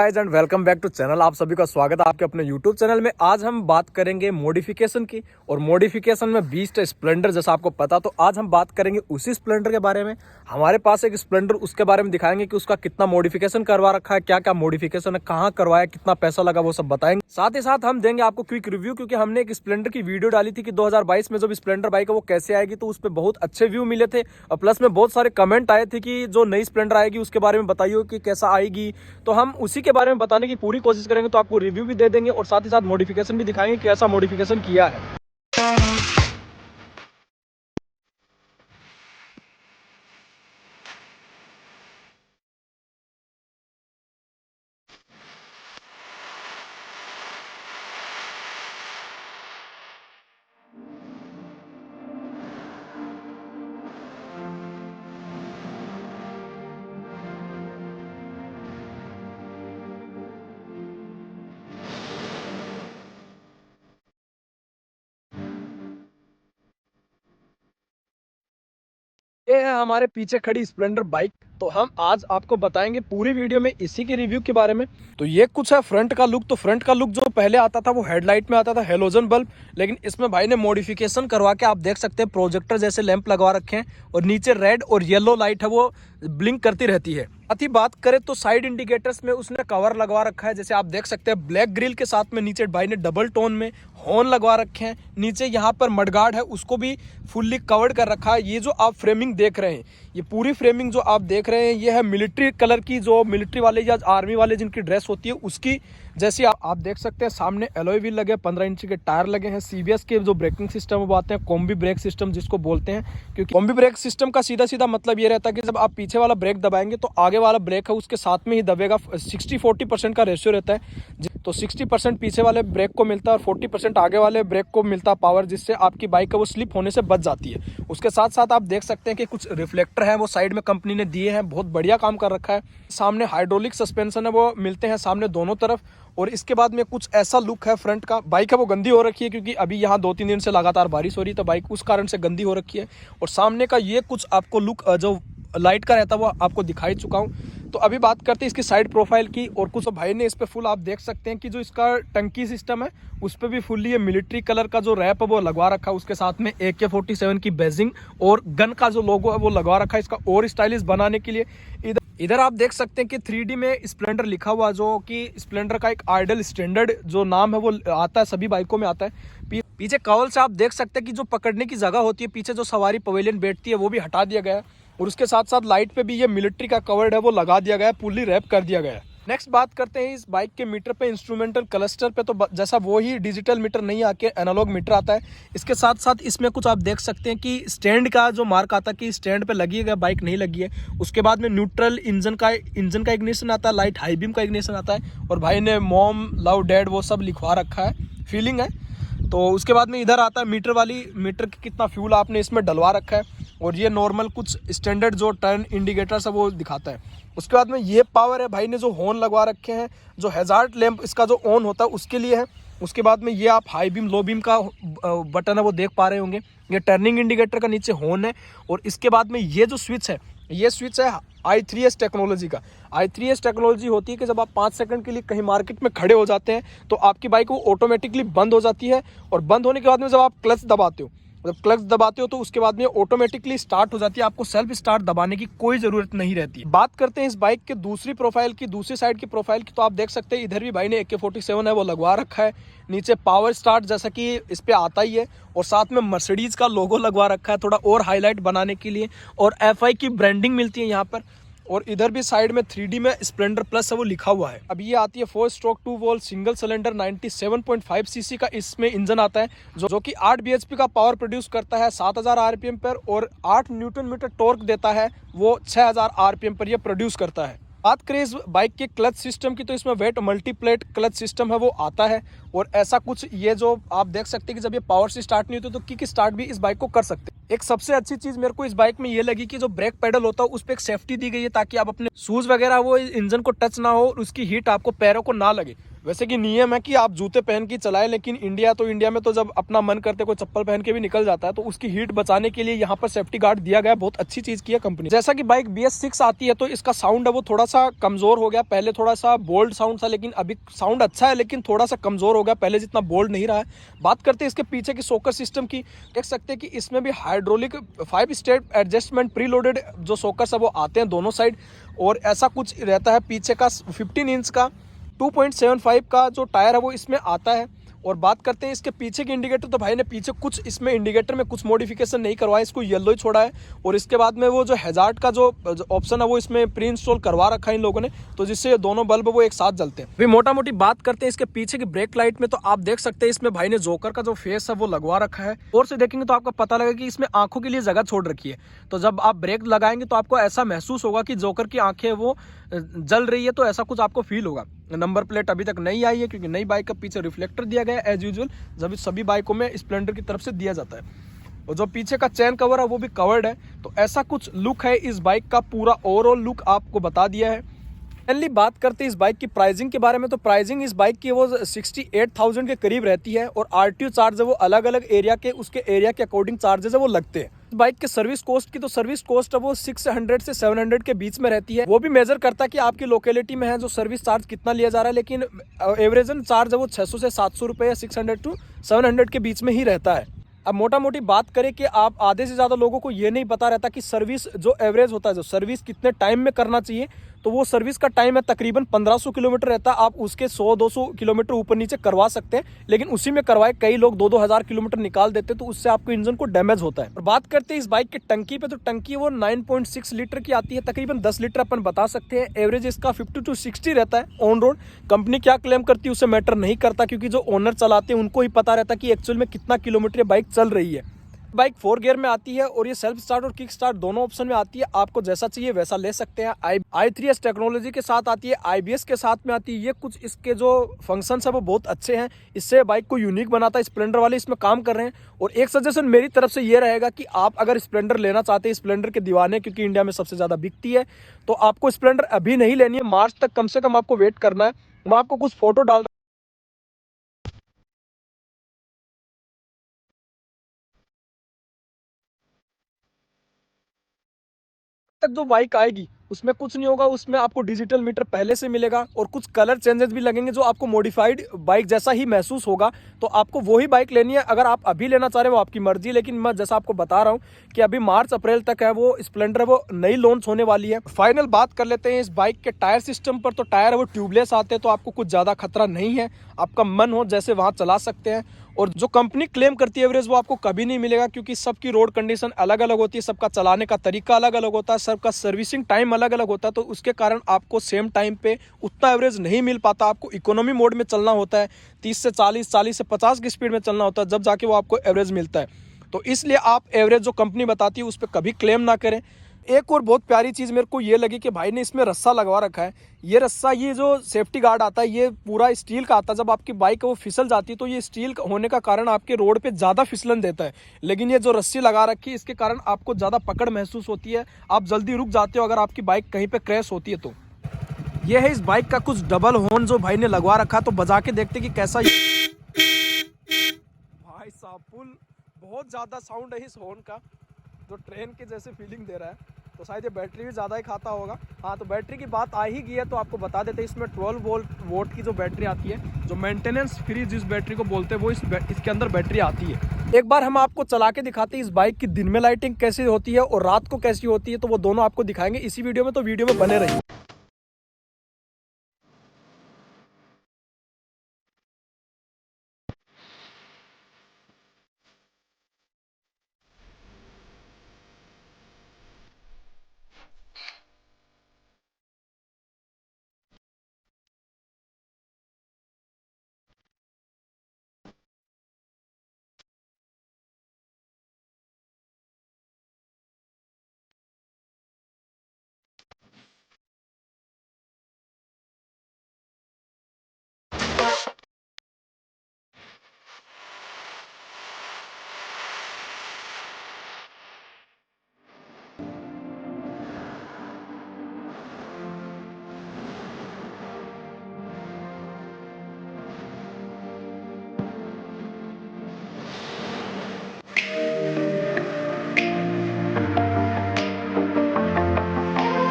Guys and welcome back to channel. आप सभी का स्वागत है आपके अपने यूट्यूब चैनल में। आज हम बात करेंगे मॉडिफिकेशन की, और मॉडिफिकेशन में बीस्ट है स्प्लेंडर, जैसा आपको पता। तो आज हम बात करेंगे उसी स्प्लेंडर के बारे में। हमारे पास एक स्प्लेंडर, उसके बारे में दिखाएंगे कि उसका कितना मॉडिफिकेशन करवा रखा है, क्या क्या मॉडिफिकेशन है, कहाँ करवाया, कितना पैसा लगा, वो सब बताएंगे। साथ ही साथ हम देंगे आपको क्विक रिव्यू, क्योंकि हमने एक स्प्लेंडर की वीडियो डाली थी कि 2022 में जब स्प्लेंडर बाइक है वो कैसे आएगी, तो उस पर बहुत अच्छे व्यू मिले थे। और प्लस में बहुत सारे कमेंट आए थे कि जो नई स्प्लेंडर आएगी उसके बारे में बताइए कि कैसा आएगी। तो हम उसी के बारे में बताने की पूरी कोशिश करेंगे। तो आपको रिव्यू भी दे देंगे और साथ ही साथ मॉडिफिकेशन भी दिखाएंगे कैसा मॉडिफिकेशन किया है। ये है हमारे पीछे खड़ी स्प्लेंडर बाइक। तो हम आज आपको बताएंगे पूरी वीडियो में इसी के रिव्यू के बारे में। तो ये कुछ है फ्रंट का लुक। तो फ्रंट का लुक जो पहले आता था वो हेडलाइट में आता था हेलोजन बल्ब, लेकिन इसमें भाई ने मॉडिफिकेशन करवा के आप देख सकते हैं प्रोजेक्टर जैसे लैंप लगवा रखे हैं, और नीचे रेड और येलो लाइट है वो ब्लिंक करती रहती है। साथ ही बात करें तो साइड इंडिकेटर्स में उसने कवर लगवा रखा है, जैसे आप देख सकते हैं ब्लैक ग्रिल के साथ में। नीचे भाई ने डबल टोन में हॉर्न लगवा रखे हैं। नीचे यहाँ पर मडगार्ड है, उसको भी फुल्ली कवर्ड कर रखा है। ये जो आप फ्रेमिंग देख रहे हैं, ये पूरी फ्रेमिंग जो आप देख रहे हैं, ये है मिलिट्री कलर की, जो मिलिट्री वाले या आर्मी वाले जिनकी ड्रेस होती है उसकी जैसी आप देख सकते हैं। सामने एलॉय व्हील लगे, 15 इंच के टायर लगे हैं। सीबीएस के जो ब्रेकिंग सिस्टम वो आते हैं, कॉम्बी ब्रेक सिस्टम जिसको बोलते हैं। क्योंकि कॉम्बी ब्रेक सिस्टम का सीधा सीधा मतलब ये रहता है कि जब आप पीछे वाला ब्रेक दबाएंगे तो आगे वाला ब्रेक है उसके साथ में ही दबेगा। 60-40% का रेशियो रहता है। तो 60% पीछे वाले ब्रेक को मिलता है और 40% आगे वाले ब्रेक को मिलता है पावर, जिससे आपकी बाइक है वो स्लिप होने से बच जाती है। उसके साथ साथ आप देख सकते हैं कि कुछ रिफ्लेक्टर है वो साइड में कंपनी ने दिए हैं, बहुत बढ़िया काम कर रखा है। सामने हाइड्रोलिक सस्पेंशन है वो मिलते हैं सामने दोनों तरफ। और इसके बाद में कुछ ऐसा लुक है फ्रंट का। बाइक है वो गंदी हो रखी है, क्योंकि अभी यहाँ 2-3 दिन से लगातार बारिश हो रही है, तो बाइक उस कारण से गंदी हो रखी है। और सामने का ये कुछ आपको लुक जो लाइट का रहता है वो आपको दिखाई चुका हूँ। तो अभी बात करते हैं इसकी साइड प्रोफाइल की। और कुछ भाई ने इस पे फुल आप देख सकते हैं कि जो इसका टंकी सिस्टम है उस पे भी फुल्ली ये मिलिट्री कलर का जो रैप है वो लगवा रखा है। उसके साथ में AK-47 की बेजिंग और गन का जो लोगो है वो लगवा रखा है इसका और स्टाइलिश बनाने के लिए। इधर आप देख सकते हैं कि 3D में स्प्लेंडर लिखा हुआ, जो कि स्प्लेंडर का एक आइडल स्टैंडर्ड जो नाम है वो आता है, सभी बाइकों में आता है। पीछे कवल से आप देख सकते हैं कि जो पकड़ने की जगह होती है पीछे जो सवारी पवेलियन बैठती है वो भी हटा दिया गया है। और उसके साथ साथ लाइट पे भी ये मिलिट्री का कवर्ड है वो लगा दिया गया है, फुल्ली रैप कर दिया गया है। नेक्स्ट बात करते हैं इस बाइक के मीटर पे, इंस्ट्रूमेंटल क्लस्टर पे। तो जैसा वो ही डिजिटल मीटर नहीं आके एनालॉग मीटर आता है। इसके साथ साथ इसमें कुछ आप देख सकते हैं कि स्टैंड का जो मार्क आता है कि स्टैंड पे लगी है, बाइक नहीं लगी है। उसके बाद में न्यूट्रल इंजन का इग्निशन आता है, लाइट हाई बीम का इग्निशन आता है। और भाई ने मॉम लव डैड वो सब लिखवा रखा है, फीलिंग है। तो उसके बाद में इधर आता है मीटर की कितना फ्यूल आपने इसमें डलवा रखा है। और ये नॉर्मल कुछ स्टैंडर्ड जो टर्न इंडिकेटर्स है वो दिखाता है। उसके बाद में ये पावर है, भाई ने जो हॉर्न लगवा रखे हैं, जो हैजार्ड लैंप इसका जो ऑन होता है उसके लिए है। उसके बाद में ये आप हाई बीम लो बीम का बटन है वो देख पा रहे होंगे। ये टर्निंग इंडिकेटर का नीचे हॉर्न है। और इसके बाद में ये जो स्विच है, ये स्विच है i3s टेक्नोलॉजी का। i3s टेक्नोलॉजी होती है कि जब आप 5 सेकंड के लिए कहीं मार्केट में खड़े हो जाते हैं तो आपकी बाइक वो ऑटोमेटिकली बंद हो जाती है। और बंद होने के बाद में जब आप क्लच दबाते हो तो उसके बाद में ऑटोमेटिकली स्टार्ट हो जाती है। आपको सेल्फ स्टार्ट दबाने की कोई जरूरत नहीं रहती। बात करते हैं इस बाइक के दूसरी साइड की प्रोफाइल की। तो आप देख सकते हैं इधर भी भाई ने AK-47 है वो लगवा रखा है। नीचे पावर स्टार्ट जैसा कि इस पे आता ही है, और साथ में मर्सिडीज का लोगो लगवा रखा है थोड़ा और हाईलाइट बनाने के लिए। और FI की ब्रांडिंग मिलती है यहाँ पर। और इधर भी साइड में 3D में स्प्लेंडर प्लस है वो लिखा हुआ है। अब ये आती है 4 stroke 2 volt single cylinder 97.5 CC का इसमें इंजन आता है, जो कि 8 bhp का पावर प्रोड्यूस करता है 7000 RPM पर, और 8 न्यूटन मीटर टॉर्क देता है वो 6000 RPM पर ये प्रोड्यूस करता है। बात करें इस बाइक के क्लच सिस्टम की, तो इसमें वेट मल्टीप्लेट क्लच सिस्टम है वो आता है। और ऐसा कुछ ये जो आप देख सकते हैं कि जब ये पावर से स्टार्ट नहीं होती तो किक स्टार्ट भी इस बाइक को कर सकते हैं। एक सबसे अच्छी चीज मेरे को इस बाइक में ये लगी कि जो ब्रेक पेडल होता है उस पर एक सेफ्टी दी गई है, ताकि आप अपने शूज वगैरह वो इंजन को टच ना हो और उसकी हीट आपको पैरों को ना लगे। वैसे कि नियम है कि आप जूते पहन के चलाएं, लेकिन इंडिया में तो जब अपना मन करते कोई चप्पल पहन के भी निकल जाता है, तो उसकी हीट बचाने के लिए यहाँ पर सेफ्टी गार्ड दिया गया है। बहुत अच्छी चीज की है कंपनी। जैसा कि बाइक BS6 आती है तो इसका साउंड है वो थोड़ा सा कमजोर हो गया। पहले थोड़ा सा बोल्ड साउंड था, लेकिन अभी साउंड अच्छा है, लेकिन थोड़ा सा कमजोर हो गया, पहले जितना बोल्ड नहीं रहा है। बात करते हैं इसके पीछे की शॉकर सिस्टम की। देख सकते हैं कि इसमें भी hydraulic 5 step adjustment pre loaded जो शॉकर्स है वो आते हैं दोनों साइड, और ऐसा कुछ रहता है। पीछे का 15 इंच का 2.75 का जो टायर है वो इसमें आता है। और बात करते हैं इसके पीछे की इंडिकेटर, तो भाई ने पीछे कुछ इसमें इंडिकेटर में कुछ मॉडिफिकेशन नहीं करवाया, इसको येलो ही छोड़ा है। और इसके बाद में वो जो हैजार्ड का जो ऑप्शन है वो इसमें प्री इंस्टॉल करवा रखा है इन लोगों ने, तो जिससे ये दोनों बल्ब वो एक साथ जलते हैं। फिर मोटा मोटी बात करते हैं इसके पीछे की ब्रेक लाइट में, तो आप देख सकते हैं इसमें भाई ने जोकर का जो फेस है वो लगवा रखा है। और से देखेंगे तो आपको पता लगेगा कि इसमें आंखों के लिए जगह छोड़ रखी है, तो जब आप ब्रेक लगाएंगे तो आपको ऐसा महसूस होगा कि जोकर की आंखें वो जल रही है, तो ऐसा कुछ आपको फील होगा। नंबर प्लेट अभी तक नहीं आई है, क्योंकि नई बाइक का पीछे रिफ्लेक्टर दिया गया है एज यूजुअल, जब सभी बाइकों में स्प्लेंडर की तरफ से दिया जाता है। और जो पीछे का चैन कवर है वो भी कवर्ड है। तो ऐसा कुछ लुक है इस बाइक का, पूरा ओवरऑल लुक आपको बता दिया है। फाइनली बात करते हैं इस बाइक की प्राइसिंग के बारे में, तो प्राइसिंग इस बाइक की वो 68,000 के करीब रहती है। और RTO चार्ज है वो अलग अलग एरिया के उसके एरिया के अकॉर्डिंग चार्जेस है वो लगते हैं। बाइक के सर्विस कॉस्ट की, तो सर्विस कॉस्ट है वो 600 से 700 के बीच में रहती है। वो भी मेजर करता है कि आपकी लोकेलिटी में है जो सर्विस चार्ज कितना लिया जा रहा है, लेकिन एवरेजन चार्ज है वो 600 से 700 रुपये या 600 to 700 के बीच में ही रहता है। अब मोटा मोटी बात करें कि आप आधे से ज़्यादा लोगों को ये नहीं पता रहता कि सर्विस जो एवरेज होता है, जो सर्विस कितने टाइम में करना चाहिए, तो वो सर्विस का टाइम है तकरीबन 1500 किलोमीटर रहता है। आप उसके 100-200 किलोमीटर ऊपर नीचे करवा सकते हैं, लेकिन उसी में करवाए कई लोग 2-2 हज़ार किलोमीटर निकाल देते हैं, तो उससे आपको इंजन को डैमेज होता है। और बात करते हैं इस बाइक की टंकी पे, तो टंकी वो 9.6 लीटर की आती है, तकरीबन 10 लीटर अपन बता सकते हैं। एवरेज इसका 50 to 60 रहता है ऑन रोड। कंपनी क्या क्लेम करती है उससे मैटर नहीं करता, क्योंकि जो ओनर चलाते हैं उनको ही पता रहता है कि एक्चुअल में कितना किलोमीटर बाइक चल रही है। बाइक 4 गियर में आती है, और ये सेल्फ स्टार्ट और किक स्टार्ट दोनों ऑप्शन में आती है। आपको जैसा चाहिए वैसा ले सकते हैं। i3S टेक्नोलॉजी के साथ आती है, IBS के साथ में आती है। ये कुछ इसके जो फंक्शंस है वो बहुत अच्छे हैं, इससे बाइक को यूनिक बनाता है। स्प्लेंडर वाले इसमें काम कर रहे हैं। और एक सजेशन मेरी तरफ से ये रहेगा कि आप अगर स्प्लेंडर लेना चाहते हैं, स्प्लेंडर के दीवाने क्योंकि इंडिया में सबसे ज़्यादा बिकती है, तो आपको स्प्लेंडर अभी नहीं लेनी है। मार्च तक कम से कम आपको वेट करना है। मैं आपको कुछ फोटो डाल तक जो बाइक आएगी उसमें कुछ नहीं होगा। उसमें आपको डिजिटल मीटर पहले से मिलेगा, और कुछ कलर चेंजेस भी लगेंगे जो आपको मॉडिफाइड बाइक जैसा ही महसूस होगा। तो आपको वही बाइक लेनी है। अगर आप अभी लेना चाह रहे हो वो आपकी मर्जी, लेकिन मैं जैसा आपको बता रहा हूँ कि अभी मार्च अप्रैल तक है वो स्प्लेंडर वो नई लॉन्च होने वाली है। फाइनल बात कर लेते हैं इस बाइक के टायर सिस्टम पर, तो टायर वो ट्यूबलेस आते हैं, तो आपको कुछ ज़्यादा खतरा नहीं है। आपका मन हो जैसे वहाँ चला सकते हैं। और जो कंपनी क्लेम करती है एवरेज वो आपको कभी नहीं मिलेगा, क्योंकि सबकी रोड कंडीशन अलग अलग होती है, सबका चलाने का तरीका अलग अलग होता है, सबका सर्विसिंग टाइम अलग अलग होता है। तो उसके कारण आपको सेम टाइम पे उतना एवरेज नहीं मिल पाता। आपको इकोनॉमी मोड में चलना होता है, 30 से 40, 40 से 50 की स्पीड में चलना होता है, जब जाके वो आपको एवरेज मिलता है। तो इसलिए आप एवरेज जो कंपनी बताती है उस पर कभी क्लेम ना करें। एक और बहुत प्यारी चीज़ मेरे को ये लगी कि भाई ने इसमें रस्सा लगवा रखा है। ये रस्सा, ये जो सेफ्टी गार्ड आता है ये पूरा स्टील का आता है। जब आपकी बाइक वो फिसल जाती है तो ये स्टील होने का कारण आपके रोड पे ज़्यादा फिसलन देता है, लेकिन ये जो रस्सी लगा रखी है इसके कारण आपको ज़्यादा पकड़ महसूस होती है। आप जल्दी रुक जाते हो अगर आपकी बाइक कहीं पर क्रैश होती है तो। ये है इस बाइक का कुछ डबल हॉर्न जो भाई ने लगवा रखा, तो बजा के देखते कि कैसा। भाई साहब फुल बहुत ज़्यादा साउंड है इस हॉर्न का, जो ट्रेन के जैसे फीलिंग दे रहा है। तो शायद ये बैटरी भी ज़्यादा ही खाता होगा। हाँ, तो बैटरी की बात आ ही गई है तो आपको बता देते हैं, इसमें 12 वोल्ट की जो बैटरी आती है, जो मेंटेनेंस फ्री जिस बैटरी को बोलते हैं वो इसके अंदर बैटरी आती है। एक बार हम आपको चला के दिखाते हैं इस बाइक की दिन में लाइटिंग कैसी होती है और रात को कैसी होती है, तो वो दोनों आपको दिखाएंगे इसी वीडियो में, तो वीडियो में बने रहिए।